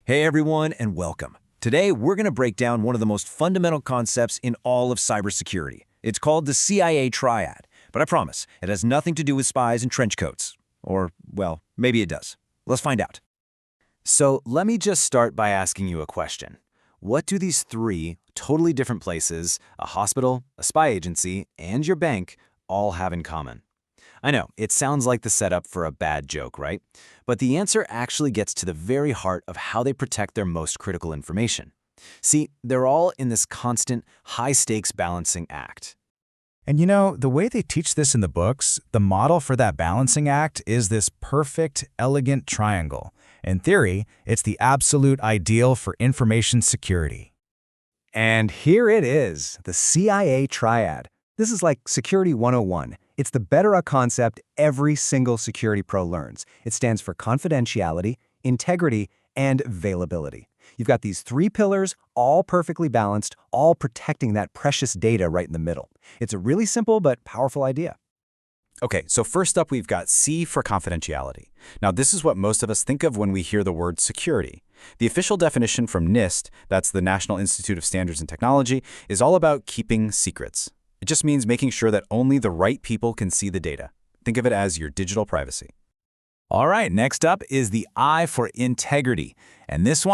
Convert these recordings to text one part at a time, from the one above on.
Hey everyone, and welcome. Today, we're going to break down one of the most fundamental concepts in all of cybersecurity. It's called the CIA triad, but I promise, it has nothing to do with spies and trench coats. Or, well, maybe it does. Let's find out. So let me just start by asking you a question. What do these three totally different places, a hospital, a spy agency, and your bank, all have in common? I know, it sounds like the setup for a bad joke, right? But the answer actually gets to the very heart of how they protect their most critical information. See, they're all in this constant, high-stakes balancing act. And you know, the way they teach this in the books, the model for that balancing act is this perfect, elegant triangle. In theory, it's the absolute ideal for information security. And here it is, the CIA triad. This is like Security 101. It's the bedrock concept every single security pro learns. It stands for confidentiality, integrity, and availability. You've got these three pillars, all perfectly balanced, all protecting that precious data right in the middle. It's a really simple but powerful idea. Okay, so first up we've got C for confidentiality. Now this is what most of us think of when we hear the word security. The official definition from NIST, that's the National Institute of Standards and Technology, is all about keeping secrets. It just means making sure that only the right people can see the data. Think of it as your digital privacy. All right, next up is the I for integrity. And this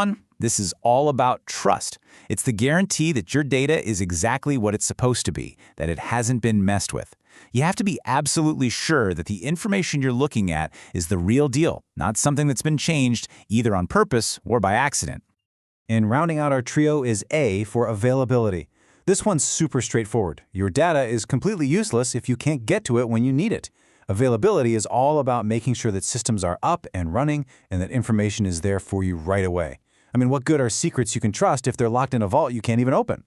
is all about trust. It's the guarantee that your data is exactly what it's supposed to be, that it hasn't been messed with. You have to be absolutely sure that the information you're looking at is the real deal, not something that's been changed either on purpose or by accident. And rounding out our trio is A for availability. This one's super straightforward. Your data is completely useless if you can't get to it when you need it. Availability is all about making sure that systems are up and running and that information is there for you right away. I mean, what good are secrets you can trust if they're locked in a vault you can't even open?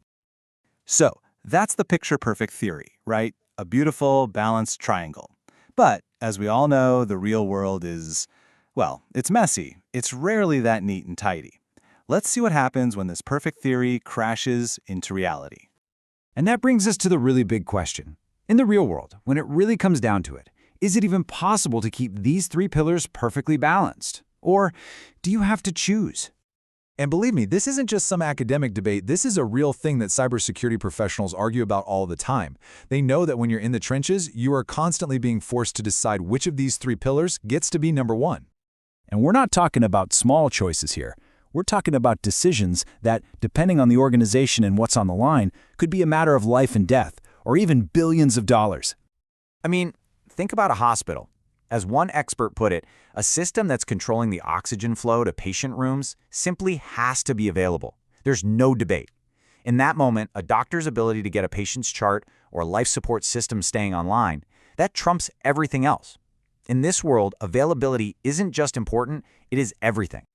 So, that's the picture-perfect theory, right? A beautiful, balanced triangle. But, as we all know, the real world is, well, it's messy. It's rarely that neat and tidy. Let's see what happens when this perfect theory crashes into reality. And that brings us to the really big question. In the real world, when it really comes down to it, is it even possible to keep these three pillars perfectly balanced? Or do you have to choose? And believe me, this isn't just some academic debate. This is a real thing that cybersecurity professionals argue about all the time. They know that when you're in the trenches, you are constantly being forced to decide which of these three pillars gets to be number one. And we're not talking about small choices here. We're talking about decisions that, depending on the organization and what's on the line, could be a matter of life and death, or even billions of dollars. I mean, think about a hospital. As one expert put it, a system that's controlling the oxygen flow to patient rooms simply has to be available. There's no debate. In that moment, a doctor's ability to get a patient's chart or life support system staying online, that trumps everything else. In this world, availability isn't just important, it is everything.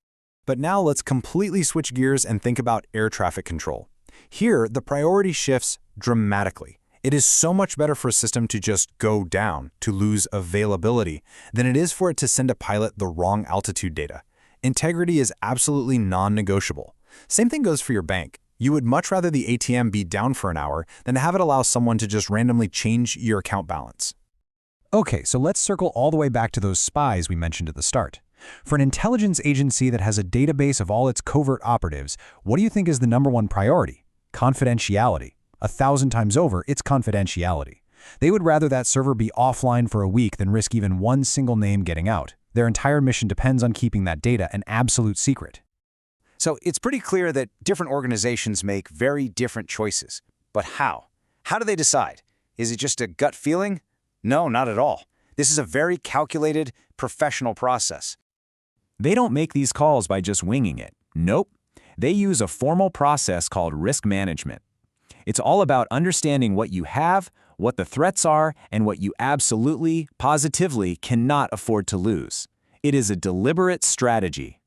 But now let's completely switch gears and think about air traffic control. Here, the priority shifts dramatically. It is so much better for a system to just go down, to lose availability, than it is for it to send a pilot the wrong altitude data. Integrity is absolutely non-negotiable. Same thing goes for your bank. You would much rather the ATM be down for an hour than to have it allow someone to just randomly change your account balance. Okay, so let's circle all the way back to those spies we mentioned at the start. For an intelligence agency that has a database of all its covert operatives, what do you think is the number one priority? Confidentiality. 1,000 times over, it's confidentiality. They would rather that server be offline for a week than risk even one single name getting out. Their entire mission depends on keeping that data an absolute secret. So it's pretty clear that different organizations make very different choices. But how? How do they decide? Is it just a gut feeling? No, not at all. This is a very calculated, professional process. They don't make these calls by just winging it. Nope. They use a formal process called risk management. It's all about understanding what you have, what the threats are, and what you absolutely, positively cannot afford to lose. It is a deliberate strategy.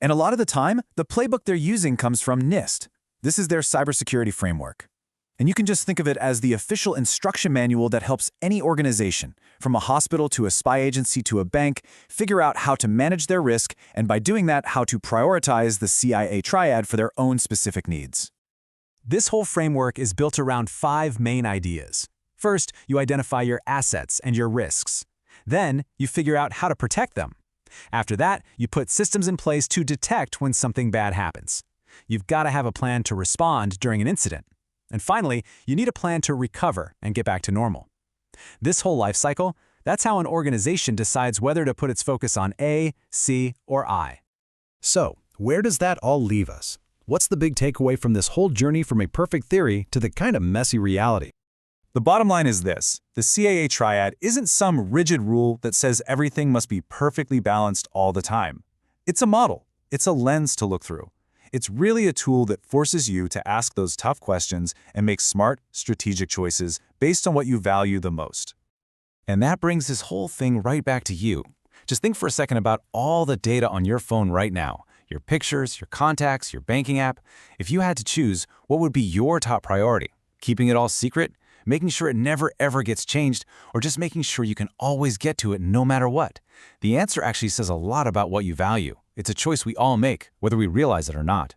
And a lot of the time, the playbook they're using comes from NIST. This is their cybersecurity framework. And you can just think of it as the official instruction manual that helps any organization, from a hospital to a spy agency to a bank, figure out how to manage their risk, and by doing that, how to prioritize the CIA triad for their own specific needs. This whole framework is built around 5 main ideas. First, you identify your assets and your risks. Then, you figure out how to protect them. After that, you put systems in place to detect when something bad happens. You've got to have a plan to respond during an incident. And finally, you need a plan to recover and get back to normal. This whole life cycle, that's how an organization decides whether to put its focus on A, C, or I. So, where does that all leave us? What's the big takeaway from this whole journey from a perfect theory to the kind of messy reality? The bottom line is this: the CAA triad isn't some rigid rule that says everything must be perfectly balanced all the time. It's a model. It's a lens to look through. It's really a tool that forces you to ask those tough questions and make smart, strategic choices based on what you value the most. And that brings this whole thing right back to you. Just think for a second about all the data on your phone right now. Your pictures, your contacts, your banking app. If you had to choose, what would be your top priority? Keeping it all secret? Making sure it never ever gets changed? Or just making sure you can always get to it no matter what? The answer actually says a lot about what you value. It's a choice we all make, whether we realize it or not.